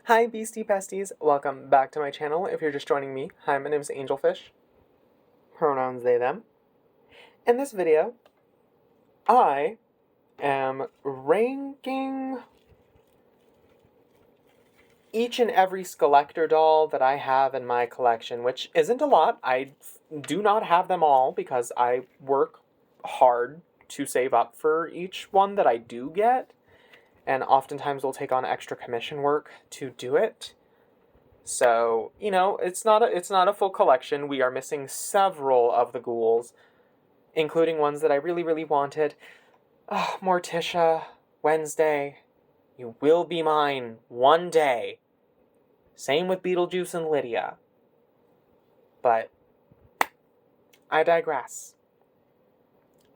Hi Beastie Besties, welcome back to my channel. If you're just joining me, hi, my name is Angelfish. Pronouns they, them. In this video, I am ranking each and every Skullector doll that I have in my collection, which isn't a lot. I do not have them all because I work hard to save up for each one that I do get, and oftentimes will take on extra commission work to do it. So, you know, it's not a full collection. We are missing several of the ghouls, including ones that I really wanted. Oh, Morticia, Wednesday, you will be mine one day. Same with Beetlejuice and Lydia. But I digress.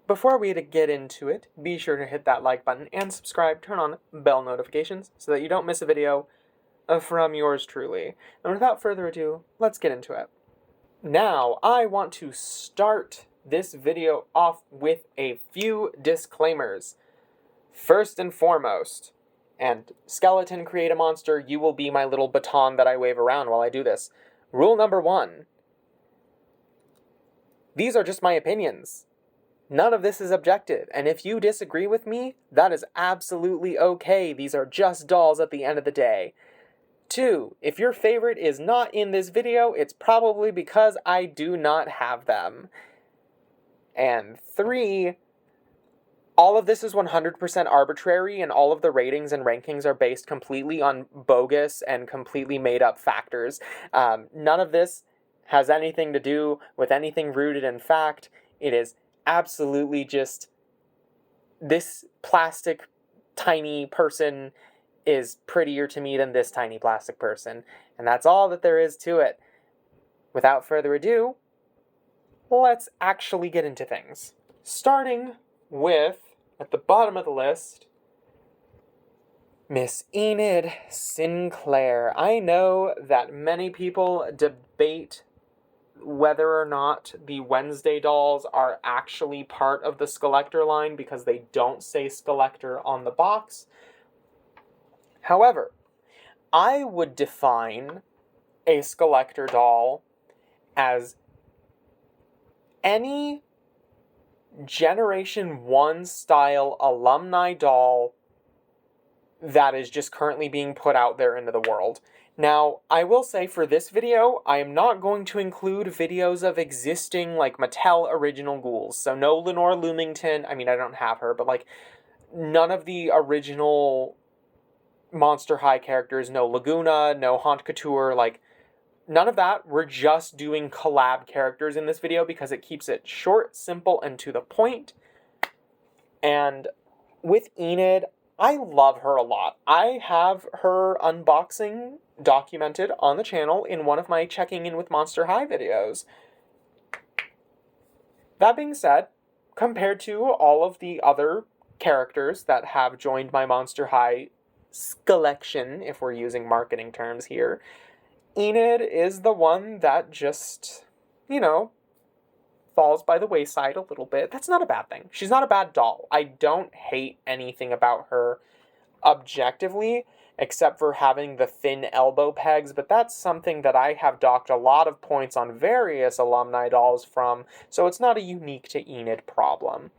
Before we get into it, be sure to hit that like button and subscribe, turn on bell notifications so that you don't miss a video from yours truly. And without further ado, let's get into it. Now, I want to start this video off with a few disclaimers. First and foremost, and skeleton create a monster, you will be my little baton that I wave around while I do this. Rule number 1. These are just my opinions. None of this is objective, and if you disagree with me, that is absolutely okay. These are just dolls at the end of the day. 2, if your favorite is not in this video, it's probably because I do not have them. And 3, all of this is 100% arbitrary, and all of the ratings and rankings are based completely on bogus and completely made up factors. None of this has anything to do with anything rooted in fact. It is absolutely just this plastic tiny person is prettier to me than this tiny plastic person. And that's all that there is to it. Without further ado, let's actually get into things. Starting with, at the bottom of the list, Miss Enid Sinclair. I know that many people debate whether or not the Wednesday dolls are actually part of the Skullector line because they don't say Skullector on the box. However, I would define a Skullector doll as any Generation 1 style alumni doll that is just currently being put out there into the world. Now, I will say for this video, I am not going to include videos of existing, like, Mattel original ghouls. So no Lenore Lumington, I mean, I don't have her, but, like, none of the original Monster High characters, no Laguna, no Haunt Couture, like, none of that. We're just doing collab characters in this video because it keeps it short, simple, and to the point. And with Enid, I love her a lot. I have her unboxing documented on the channel in one of my checking in with Monster High videos. That being said, compared to all of the other characters that have joined my Monster High collection, if we're using marketing terms here, Enid is the one that just, you know, falls by the wayside a little bit. That's not a bad thing. She's not a bad doll. I don't hate anything about her objectively, except for having the thin elbow pegs, but that's something that I have docked a lot of points on various alumni dolls from, so it's not a unique to Enid problem.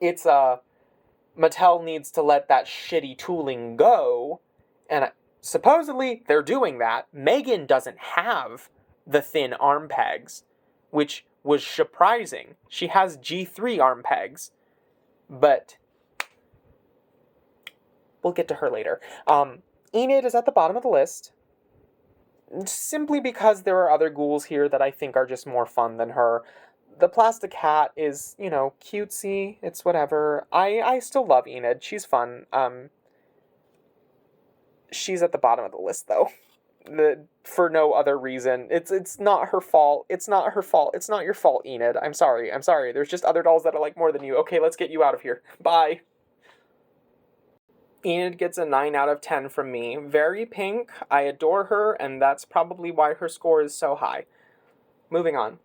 It's Mattel needs to let that shitty tooling go, and supposedly they're doing that. Megan doesn't have the thin arm pegs, which was surprising. She has G3 arm pegs, but we'll get to her later. Enid is at the bottom of the list, simply because there are other ghouls here that I think are just more fun than her. The plastic hat is, you know, cutesy. It's whatever. I still love Enid. She's fun. She's at the bottom of the list, though. For no other reason. It's not her fault. It's not her fault. It's not your fault, Enid. I'm sorry. There's just other dolls that I like more than you. Okay, let's get you out of here. Bye. Enid gets a 9 out of 10 from me. Very pink. I adore her, and that's probably why her score is so high. Moving on.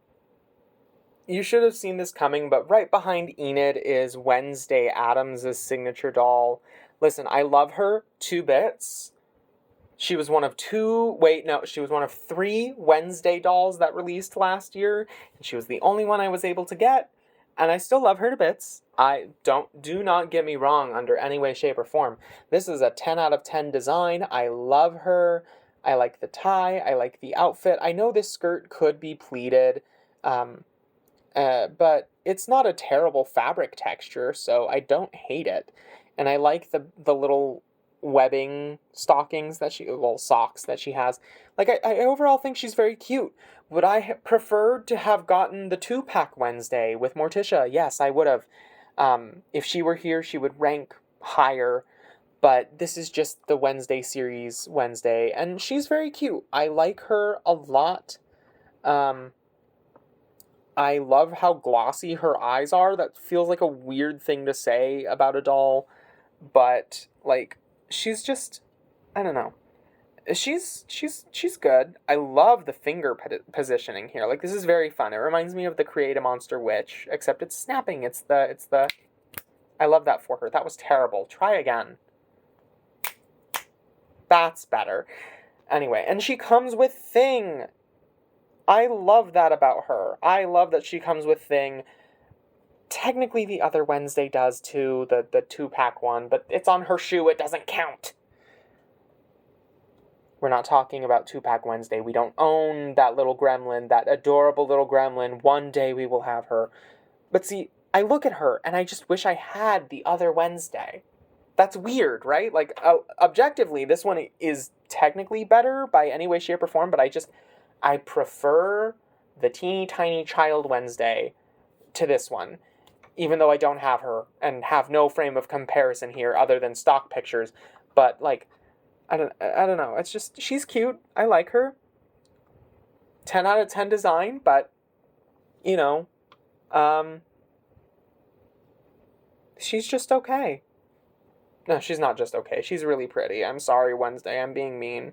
You should have seen this coming, but right behind Enid is Wednesday Addams' signature doll. Listen, I love her 2 bits, She was one of she was one of 3 Wednesday dolls that released last year, and she was the only one I was able to get, and I still love her to bits. Do not get me wrong under any way, shape, or form. This is a 10 out of 10 design. I love her. I like the tie. I like the outfit. I know this skirt could be pleated, but it's not a terrible fabric texture, so I don't hate it. And I like the little webbing socks that she has. Like, I overall think she's very cute. Would I have preferred to have gotten the 2-pack Wednesday with Morticia? Yes, I would have. If she were here, she would rank higher. But this is just the Wednesday series Wednesday, and she's very cute. I like her a lot. I love how glossy her eyes are. That feels like a weird thing to say about a doll, but like she's just, I don't know. She's good. I love the finger positioning here. Like, this is very fun. It reminds me of the Create a Monster Witch, except it's snapping. It's the I love that for her. That was terrible. Try again. That's better. Anyway, and she comes with Thing. I love that about her. I love that she comes with Thing. Technically, the other Wednesday does too, the 2-pack one, but it's on her shoe. It doesn't count. We're not talking about 2-pack Wednesday. We don't own that little gremlin, that adorable little gremlin. One day we will have her. But see, I look at her and I just wish I had the other Wednesday. That's weird, right? Like, objectively, this one is technically better by any way, shape, or form, but I prefer the teeny tiny child Wednesday to this one, even though I don't have her and have no frame of comparison here other than stock pictures. But like, I don't know. It's just, she's cute. I like her. 10 out of 10 design, but you know, she's just okay. No, she's not just okay. She's really pretty. I'm sorry, Wednesday. I'm being mean.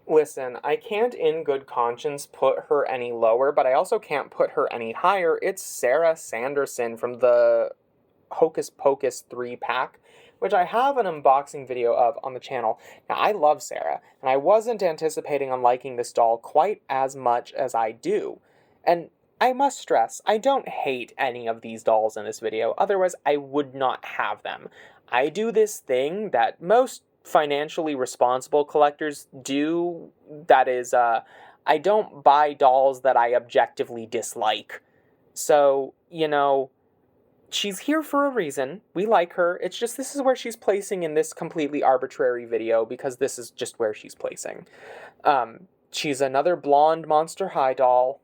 Listen, I can't in good conscience put her any lower, but I also can't put her any higher. It's Sarah Sanderson from the Hocus Pocus 3-pack, which I have an unboxing video of on the channel. Now, I love Sarah, and I wasn't anticipating on liking this doll quite as much as I do. And I must stress, I don't hate any of these dolls in this video, otherwise I would not have them. I do this thing that most financially responsible collectors do, that is, I don't buy dolls that I objectively dislike. So, you know, she's here for a reason. We like her. It's just, this is where she's placing in this completely arbitrary video, because this is just where she's placing. She's another blonde Monster High doll.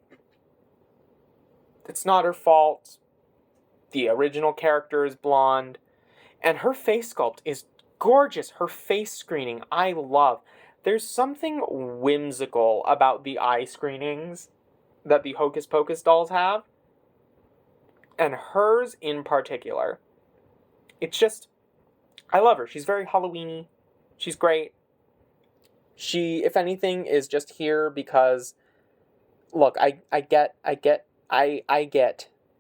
It's not her fault. The original character is blonde. And her face sculpt is gorgeous. Her face screening, I love. There's something whimsical about the eye screenings that the Hocus Pocus dolls have. And hers in particular. It's just, I love her. She's very Halloween-y. She's great. She, if anything, is just here because, look, I get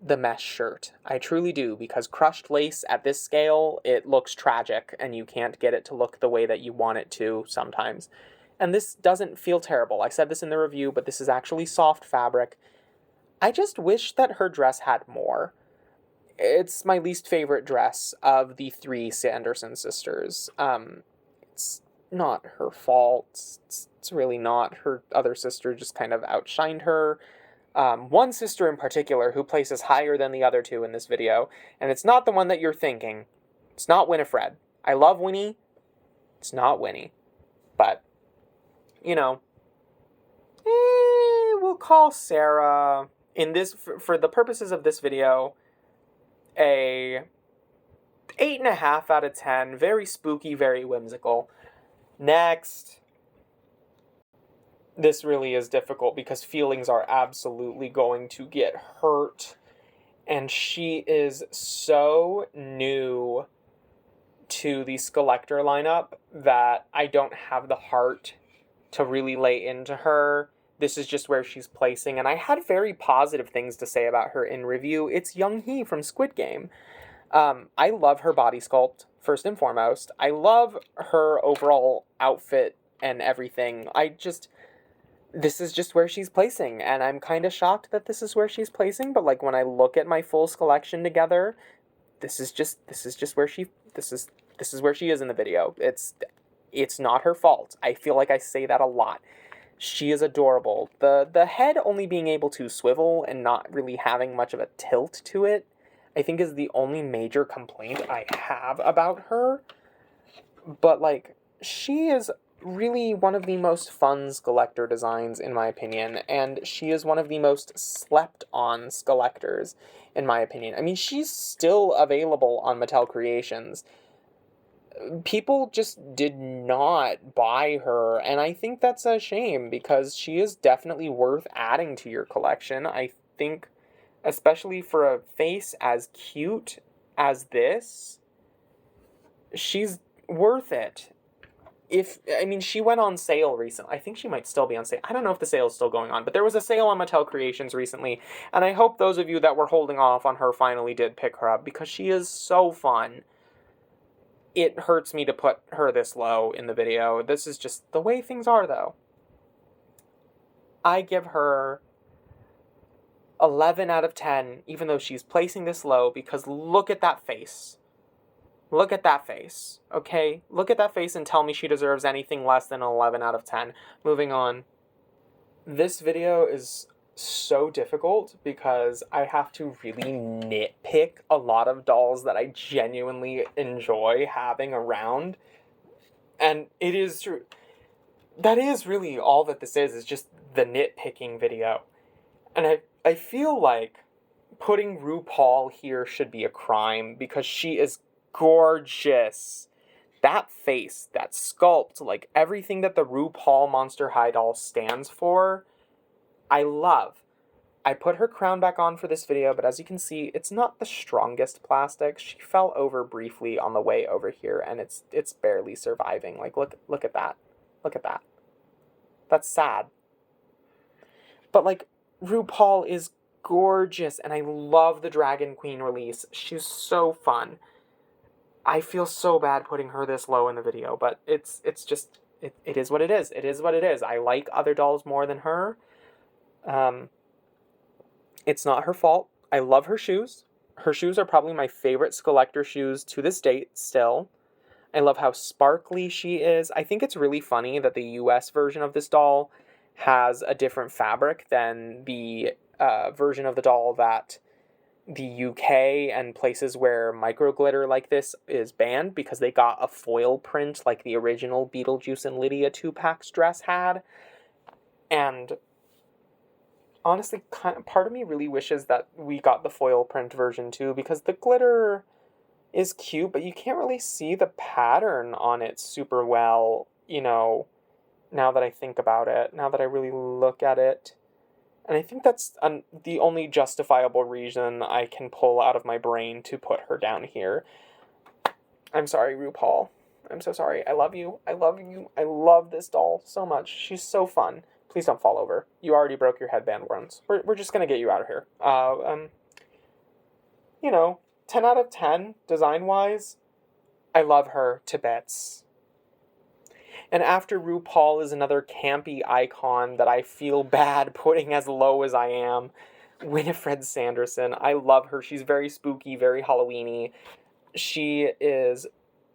the mesh shirt. I truly do, because crushed lace at this scale, it looks tragic, and you can't get it to look the way that you want it to sometimes. And this doesn't feel terrible. I said this in the review, but this is actually soft fabric. I just wish that her dress had more. It's my least favorite dress of the 3 Sanderson sisters. It's not her fault. It's really not. Her other sister just kind of outshined her. One sister in particular who places higher than the other 2 in this video, and it's not the one that you're thinking. It's not Winifred. I love Winnie. It's not Winnie. But, you know, we'll call Sarah, in this, for the purposes of this video, a 8.5 out of 10. Very spooky, very whimsical. Next. This really is difficult because feelings are absolutely going to get hurt. And she is so new to the Skullector lineup that I don't have the heart to really lay into her. This is just where she's placing. And I had very positive things to say about her in review. It's Young Hee from Squid Game. I love her body sculpt, first and foremost. I love her overall outfit and everything. This is just where she's placing, and I'm kind of shocked that this is where she's placing, but like when I look at my full collection together, this is just where this is where she is in the video. It's not her fault. I feel like I say that a lot. She is adorable. The head only being able to swivel and not really having much of a tilt to it, I think is the only major complaint I have about her. But like, she is really one of the most fun Skullector designs in my opinion, and she is one of the most slept on Skullectors in my opinion. I mean, she's still available on Mattel Creations. People just did not buy her, and I think that's a shame because she is definitely worth adding to your collection. I think, especially for a face as cute as this, she's worth it. She went on sale recently. I think she might still be on sale. I don't know if the sale is still going on, but there was a sale on Mattel Creations recently, and I hope those of you that were holding off on her finally did pick her up because she is so fun. It hurts me to put her this low in the video. This is just the way things are, though. I give her 11 out of 10, even though she's placing this low, because look at that face. Look at that face, okay? Look at that face and tell me she deserves anything less than an 11 out of 10. Moving on. This video is so difficult because I have to really nitpick a lot of dolls that I genuinely enjoy having around. And it is true. That is really all that this is just the nitpicking video. And I feel like putting RuPaul here should be a crime because she is gorgeous. That face, that sculpt, like everything that the RuPaul Monster High doll stands for, I love. I put her crown back on for this video, but as you can see, it's not the strongest plastic. She fell over briefly on the way over here, and it's barely surviving. Like, look at that. Look at that. That's sad. But like, RuPaul is gorgeous, and I love the Dragon Queen release. She's so fun. I feel so bad putting her this low in the video, but it's just, it is what it is. It is what it is. I like other dolls more than her. It's not her fault. I love her shoes. Her shoes are probably my favorite Skullector shoes to this date still. I love how sparkly she is. I think it's really funny that the US version of this doll has a different fabric than the version of the doll that the UK and places where micro glitter like this is banned because they got a foil print like the original Beetlejuice and Lydia 2-packs dress had. And honestly, part of me really wishes that we got the foil print version too, because the glitter is cute, but you can't really see the pattern on it super well, you know, now that I think about it, now that I really look at it. And I think that's the only justifiable reason I can pull out of my brain to put her down here. I'm sorry, RuPaul. I'm so sorry. I love you. I love you. I love this doll so much. She's so fun. Please don't fall over. You already broke your headband once. We're just going to get you out of here. 10 out of 10, design-wise, I love her to bits. And after RuPaul is another campy icon that I feel bad putting as low as I am, Winifred Sanderson. I love her. She's very spooky, very Halloween-y. She is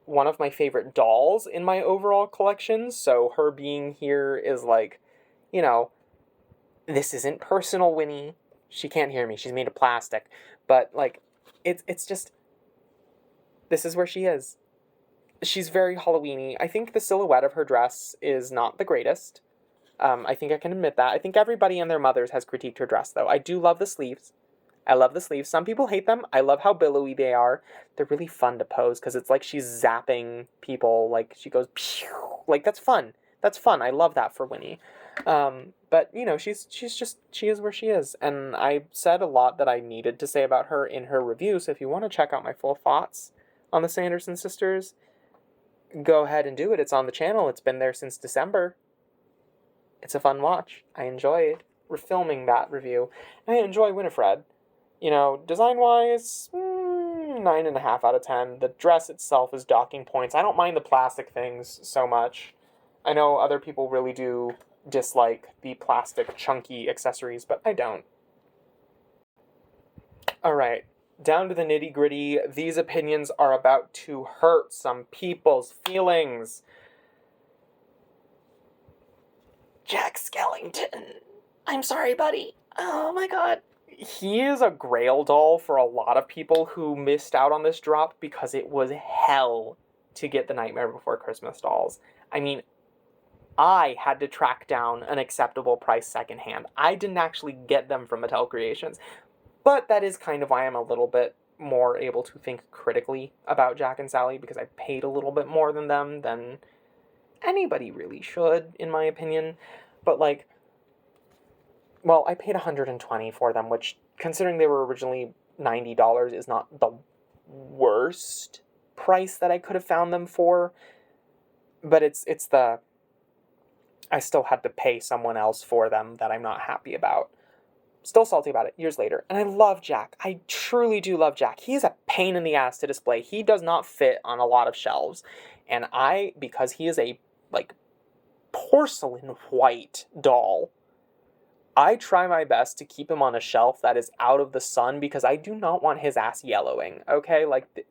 one of my favorite dolls in my overall collection, so her being here is like, you know, this isn't personal, Winnie. She can't hear me. She's made of plastic. But, like, it's just, this is where she is. She's very Halloween-y. I think the silhouette of her dress is not the greatest. I think I can admit that. I think everybody and their mothers has critiqued her dress, though. I do love the sleeves. I love the sleeves. Some people hate them. I love how billowy they are. They're really fun to pose, because it's like she's zapping people. Like, she goes, pew! Like, that's fun. That's fun. I love that for Winnie. But, you know, she is where she is. And I said a lot that I needed to say about her in her review, so if you want to check out my full thoughts on the Sanderson sisters, go ahead and do it. It's on the channel. It's been there since December. It's a fun watch. I enjoy refilming that review. I enjoy Winifred. You know, design-wise, 9.5 out of 10. The dress itself is docking points. I don't mind the plastic things so much. I know other people really do dislike the plastic chunky accessories, but I don't. Alright, down to the nitty gritty. These opinions are about to hurt some people's feelings. Jack Skellington. I'm sorry, buddy. Oh my god. He is a grail doll for a lot of people who missed out on this drop because it was hell to get the Nightmare Before Christmas dolls. I mean, I had to track down an acceptable price secondhand. I didn't actually get them from Mattel Creations. But that is kind of why I'm a little bit more able to think critically about Jack and Sally, because I paid a little bit more than them than anybody really should, in my opinion. But, like, well, I paid $120 for them, which, considering they were originally $90, is not the worst price that I could have found them for. But it's the... I still had to pay someone else for them that I'm not happy about. Still salty about it years later. And I love Jack. I truly do love Jack. He is a pain in the ass to display. He does not fit on a lot of shelves. And because he is a, like, porcelain white doll, I try my best to keep him on a shelf that is out of the sun because I do not want his ass yellowing, okay? Like,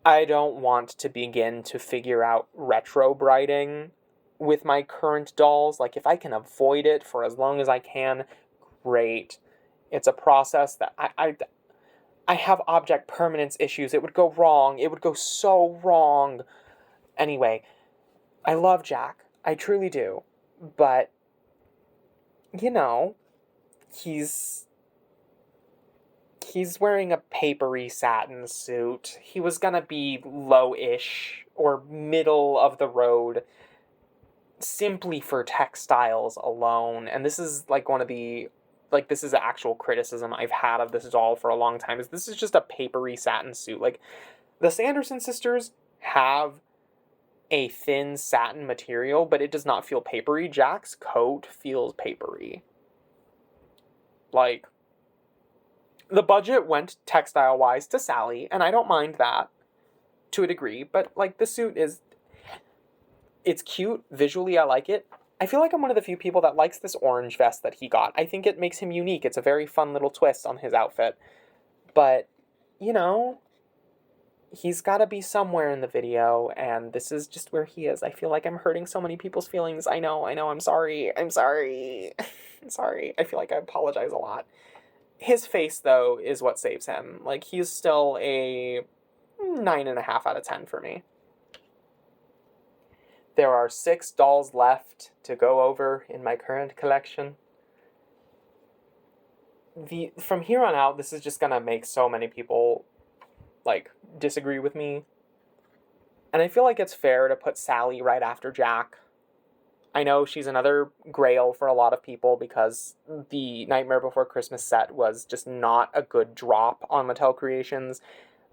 I don't want to begin to figure out retro brighting with my current dolls. Like, if I can avoid it for as long as I can, great. It's a process that I have object permanence issues. It would go wrong. It would go so wrong. Anyway, I love Jack. I truly do. But, you know, he's wearing a papery satin suit. He was gonna be low-ish or middle of the road simply for textiles alone. And this is like one of the... Like, this is an actual criticism I've had of this doll for a long time, is this is just a papery satin suit. Like, the Sanderson sisters have a thin satin material, but it does not feel papery. Jack's coat feels papery. Like, the budget went textile-wise to Sally, and I don't mind that to a degree, but, like, the suit is... It's cute. Visually, I like it. I feel like I'm one of the few people that likes this orange vest that he got. I think it makes him unique. It's a very fun little twist on his outfit. But, you know, he's got to be somewhere in the video, and this is just where he is. I feel like I'm hurting so many people's feelings. I know, I'm sorry. I'm sorry. I'm sorry. I feel like I apologize a lot. His face, though, is what saves him. Like, he's still a 9.5 out of 10 for me. There are 6 dolls left to go over in my current collection. From here on out, this is just gonna make so many people, like, disagree with me. And I feel like it's fair to put Sally right after Jack. I know she's another grail for a lot of people because the Nightmare Before Christmas set was just not a good drop on Mattel Creations.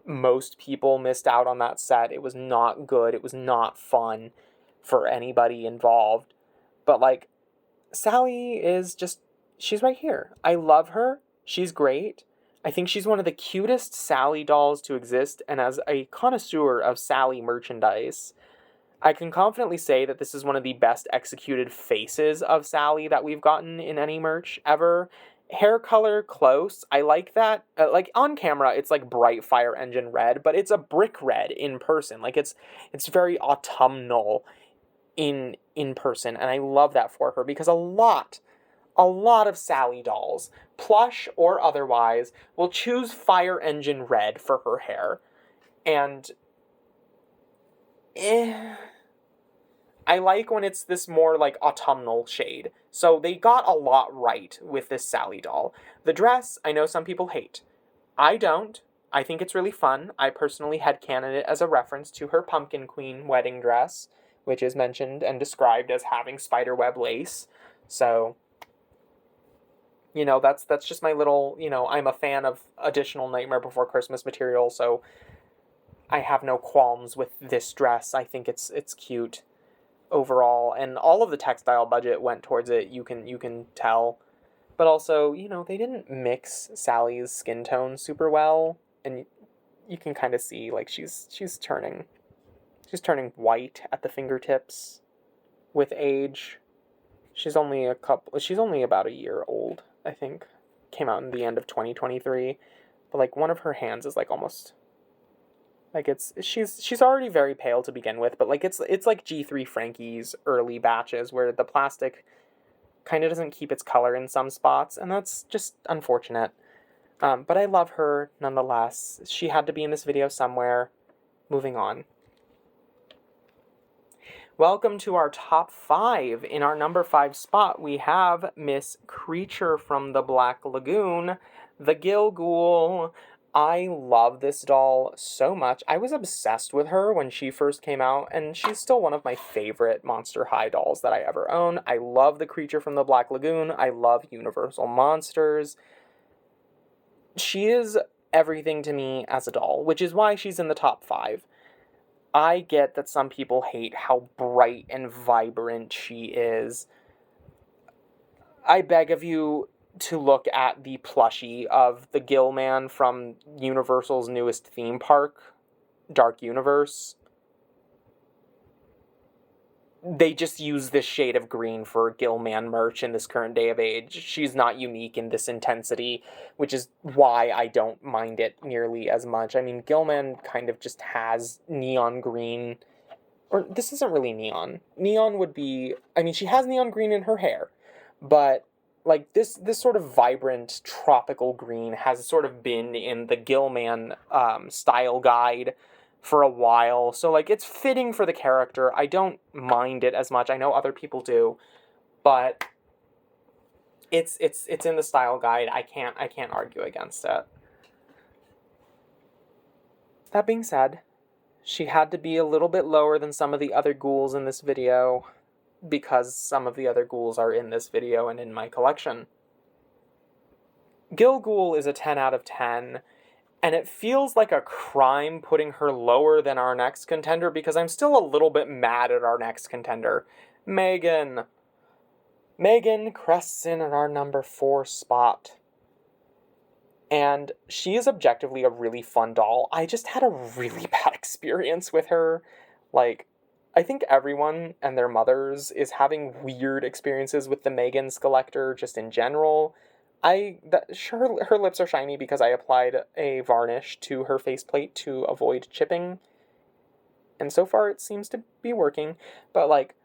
Most people missed out on that set. It was not good. It was not fun for anybody involved. But, like, Sally is just... She's right here. I love her. She's great. I think she's one of the cutest Sally dolls to exist, and as a connoisseur of Sally merchandise, I can confidently say that this is one of the best executed faces of Sally that we've gotten in any merch ever. Hair color, close. I like that. Like, on camera, it's like bright fire engine red, but it's a brick red in person. Like, it's very autumnal in person, and I love that for her because a lot of Sally dolls, plush or otherwise, will choose fire engine red for her hair. And I like when it's this more like autumnal shade. So they got a lot right with this Sally doll. The dress, I know some people hate. I don't. I think it's really fun. I personally headcanon it as a reference to her Pumpkin Queen wedding dress, which is mentioned and described as having spiderweb lace. So, you know, that's just my little, you know, I'm a fan of additional Nightmare Before Christmas material, so I have no qualms with this dress. I think it's cute overall, and all of the textile budget went towards it. You can tell. But also, you know, they didn't mix Sally's skin tone super well, and you can kind of see, like, she's turning white at the fingertips. with age. She's only about a year old, I think. Came out in the end of 2023. But, like, one of her hands is, like, almost... Like, she's already very pale to begin with, but, like, it's like G3 Frankie's early batches, where the plastic kind of doesn't keep its color in some spots, and that's just unfortunate. But I love her, nonetheless. She had to be in this video somewhere. Moving on. Welcome to our top 5. In our number 5 spot, we have Miss Creature from the Black Lagoon, the Gill Ghoul. I love this doll so much. I was obsessed with her when she first came out, and she's still one of my favorite Monster High dolls that I ever own. I love the Creature from the Black Lagoon. I love Universal Monsters. She is everything to me as a doll, which is why she's in the top 5. I get that some people hate how bright and vibrant she is. I beg of you to look at the plushie of the Gill Man from Universal's newest theme park, Dark Universe. They just use this shade of green for Gill Man merch in this current day of age. She's not unique in this intensity, which is why I don't mind it nearly as much. I mean, Gill Man kind of just has neon green, or this isn't really neon. Neon would be, I mean, she has neon green in her hair, but like this sort of vibrant tropical green has sort of been in the Gill Man style guide for a while, so like it's fitting for the character. I don't mind it as much. I know other people do, but it's in the style guide. I can't argue against it. That being said, she had to be a little bit lower than some of the other ghouls in this video, because some of the other ghouls are in this video and in my collection. Gill Ghoul is a 10 out of 10. And it feels like a crime putting her lower than our next contender, because I'm still a little bit mad at our next contender, Megan. Megan crests in at our number 4 spot. And she is objectively a really fun doll. I just had a really bad experience with her. Like, I think everyone and their mothers is having weird experiences with the Megan Skullector just in general. Sure, her lips are shiny because I applied a varnish to her faceplate to avoid chipping. And so far it seems to be working. But, like,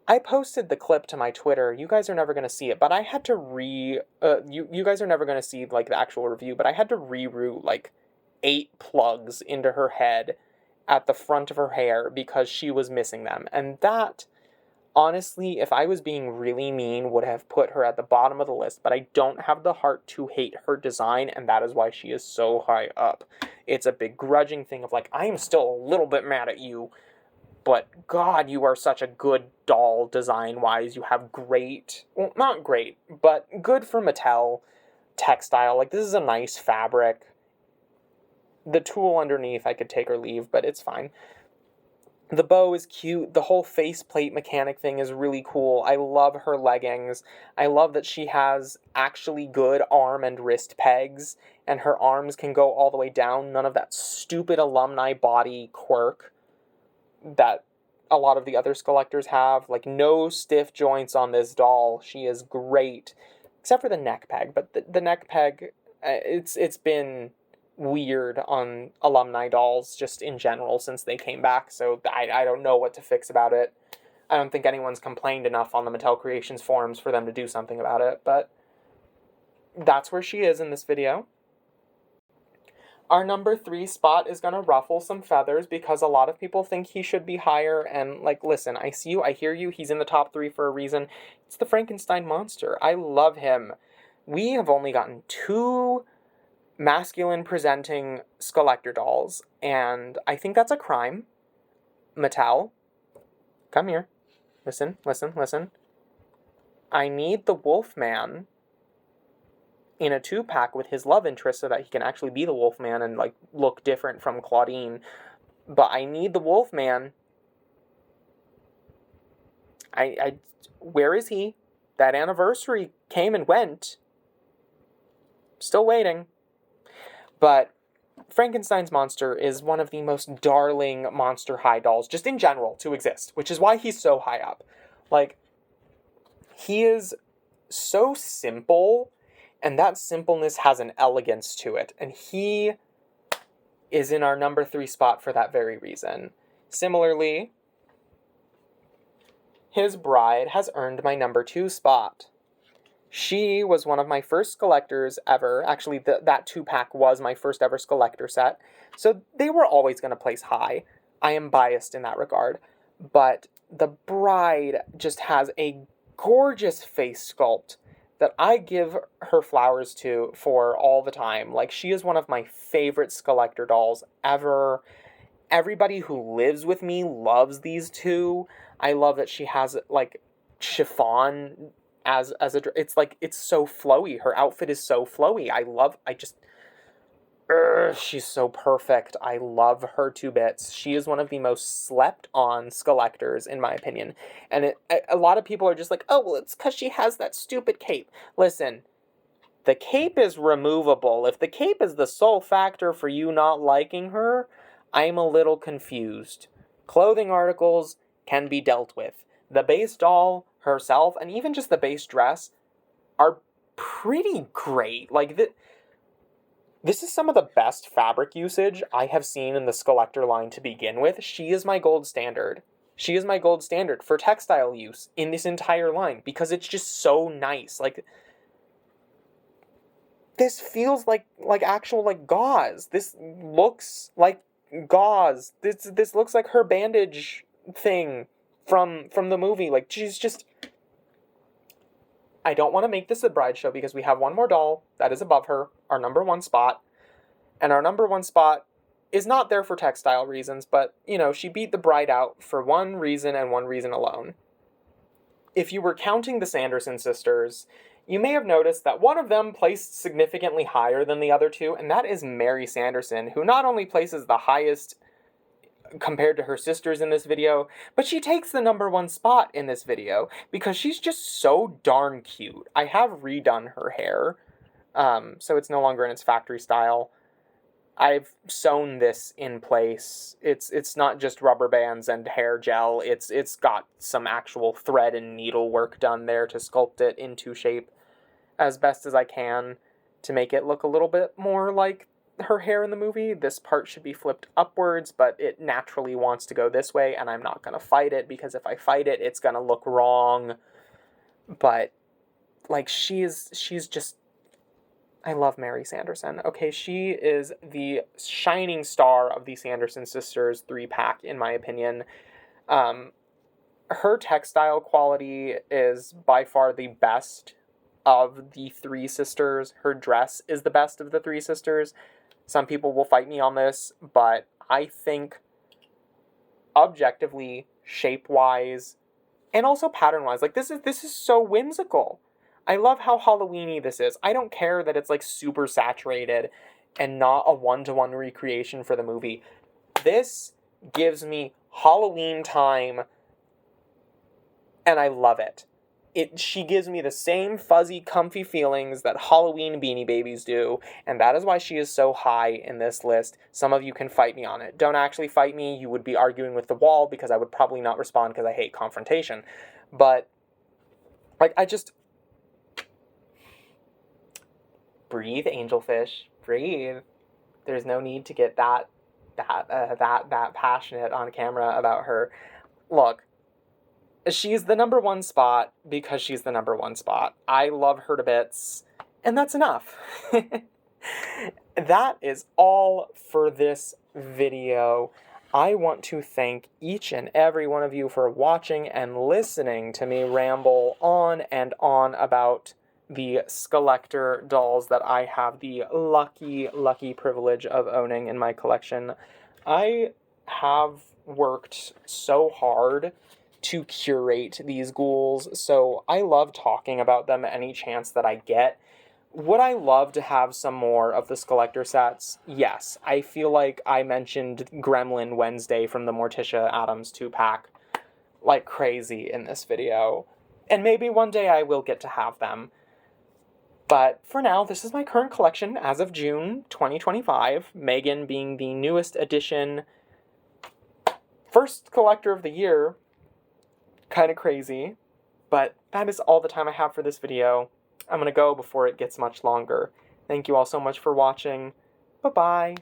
I posted the clip to my Twitter. You guys are never going to see it, but I had to you guys are never going to see, like, the actual review, but I had to reroute, like, 8 plugs into her head at the front of her hair because she was missing them. And that, honestly, if I was being really mean, would have put her at the bottom of the list, but I don't have the heart to hate her design, and that is why she is so high up. It's a begrudging thing of, like, I am still a little bit mad at you, but God, you are such a good doll design-wise. You have great, well, not great, but good for Mattel textile. Like, this is a nice fabric. The tulle underneath, I could take or leave, but it's fine. The bow is cute. The whole faceplate mechanic thing is really cool. I love her leggings. I love that she has actually good arm and wrist pegs, and her arms can go all the way down. None of that stupid alumni body quirk that a lot of the other Skullectors have. Like, no stiff joints on this doll. She is great. Except for the neck peg. But the neck peg, it's been weird on alumni dolls just in general since they came back, so I don't know what to fix about it. I don't think anyone's complained enough on the Mattel Creations forums for them to do something about it, but that's where she is in this video. Our number 3 spot is going to ruffle some feathers because a lot of people think he should be higher, and, like, listen, I see you, I hear you, he's in the top 3 for a reason. It's the Frankenstein monster. I love him. We have only gotten 2 masculine presenting Skullector dolls, and I think that's a crime. Mattel, come here. Listen. I need the Wolfman in a 2-pack with his love interest so that he can actually be the Wolfman and, like, look different from Claudine. But I need the Wolfman. Where is he? That anniversary came and went. Still waiting. But Frankenstein's monster is one of the most darling Monster High dolls, just in general, to exist, which is why he's so high up. Like, he is so simple, and that simpleness has an elegance to it, and he is in our number 3 spot for that very reason. Similarly, his bride has earned my number 2 spot. She was one of my first Skullectors ever. Actually, that 2-pack was my first ever Skullector set. So they were always going to place high. I am biased in that regard. But the bride just has a gorgeous face sculpt that I give her flowers to for all the time. Like, she is one of my favorite Skullector dolls ever. Everybody who lives with me loves these two. I love that she has, like, chiffon as a, it's like, it's so flowy. Her outfit is so flowy. She's so perfect. I love her to bits. She is one of the most slept on Skullectors, in my opinion. And a lot of people are just like, oh, well, it's because she has that stupid cape. Listen, the cape is removable. If the cape is the sole factor for you not liking her, I'm a little confused. Clothing articles can be dealt with. The base doll herself, and even just the base dress, are pretty great. Like, this is some of the best fabric usage I have seen in the Skullector line to begin with. She is my gold standard. She is my gold standard for textile use in this entire line, because it's just so nice. Like, this feels like actual, like, gauze. This looks like gauze. This looks like her bandage thing from the movie. Like, she's just... I don't want to make this a bride show because we have one more doll that is above her, our number 1 spot. And our number 1 spot is not there for textile reasons, but, you know, she beat the bride out for one reason and one reason alone. If you were counting the Sanderson sisters, you may have noticed that one of them placed significantly higher than the other two, and that is Mary Sanderson, who not only places the highest compared to her sisters in this video, but she takes the number 1 spot in this video because she's just so darn cute. I have redone her hair, so it's no longer in its factory style. I've sewn this in place. It's not just rubber bands and hair gel. It's got some actual thread and needle work done there to sculpt it into shape as best as I can to make it look a little bit more like her hair in the movie. This part should be flipped upwards, but it naturally wants to go this way, and I'm not going to fight it, because if I fight it, it's going to look wrong. But, like, she's just... I love Mary Sanderson. Okay, she is the shining star of the Sanderson sisters 3-pack, in my opinion. Her textile quality is by far the best of the 3 sisters. Her dress is the best of the 3 sisters. Some people will fight me on this, but I think objectively, shape-wise, and also pattern-wise, like, this is so whimsical. I love how Halloween-y this is. I don't care that it's, like, super saturated and not a one-to-one recreation for the movie. This gives me Halloween time, and I love it. She gives me the same fuzzy, comfy feelings that Halloween Beanie Babies do, and that is why she is so high in this list. Some of you can fight me on it. Don't actually fight me. You would be arguing with the wall, because I would probably not respond because I hate confrontation. But, like, I just... Breathe, angelfish. Breathe. There's no need to get that passionate on camera about her. Look, she's the number 1 spot because she's the number 1 spot. I love her to bits, and that's enough. That is all for this video. I want to thank each and every one of you for watching and listening to me ramble on and on about the Skullector dolls that I have the lucky privilege of owning in my collection. I have worked so hard to curate these ghouls, so I love talking about them any chance that I get. Would I love to have some more of the Skullector sets? Yes. I feel like I mentioned Gremlin Wednesday from the Morticia Addams 2-pack like crazy in this video. And maybe one day I will get to have them. But for now, this is my current collection as of June 2025. Megan being the newest addition. First collector of the year. Kind of crazy. But that is all the time I have for this video. I'm going to go before it gets much longer. Thank you all so much for watching. Bye-bye.